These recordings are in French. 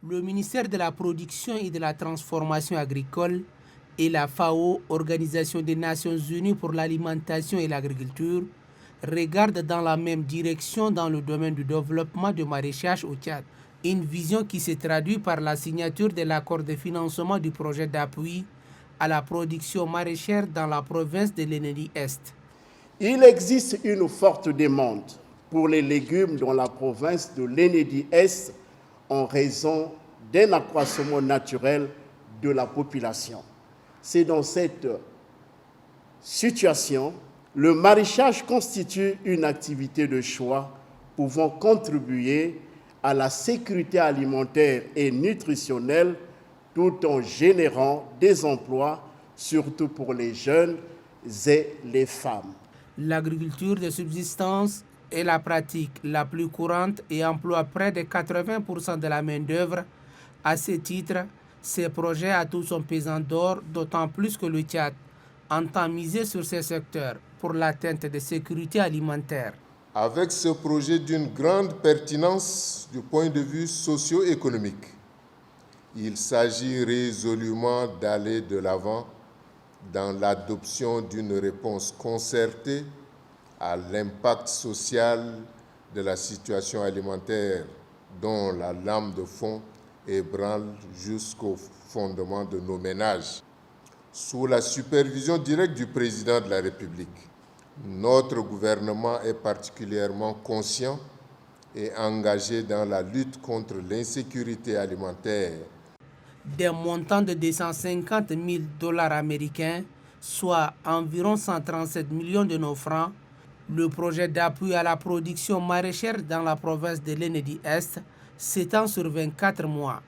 Le ministère de la Production et de la Transformation agricole et la FAO, Organisation des Nations Unies pour l'alimentation et l'agriculture, regardent dans la même direction dans le domaine du développement du maraîchage au Tchad. Une vision qui se traduit par la signature de l'accord de financement du projet d'appui à la production maraîchère dans la province de l'Ennedi-Est. Il existe une forte demande pour les légumes dans la province de l'Ennedi-Est en raison d'un accroissement naturel de la population. C'est dans cette situation, le maraîchage constitue une activité de choix pouvant contribuer à la sécurité alimentaire et nutritionnelle tout en générant des emplois, surtout pour les jeunes et les femmes. L'agriculture de subsistance est la pratique la plus courante et emploie près de 80% de la main-d'œuvre. À ce titre, ce projet a tout son pesant d'or, d'autant plus que le Tchad entend miser sur ces secteurs pour l'atteinte de sécurité alimentaire. Avec ce projet d'une grande pertinence du point de vue socio-économique, il s'agit résolument d'aller de l'avant dans l'adoption d'une réponse concertée à l'impact social de la situation alimentaire dont la lame de fond ébranle jusqu'au fondement de nos ménages. Sous la supervision directe du président de la République, notre gouvernement est particulièrement conscient et engagé dans la lutte contre l'insécurité alimentaire. D'un montant de 250 000 dollars américains, soit environ 137 millions de nos francs, le projet d'appui à la production maraîchère dans la province de l'Ennedi-Est s'étend sur 24 mois.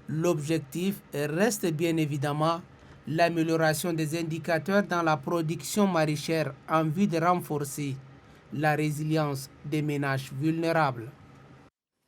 L'objectif reste bien évidemment l'amélioration des indicateurs dans la production maraîchère en vue de renforcer la résilience des ménages vulnérables.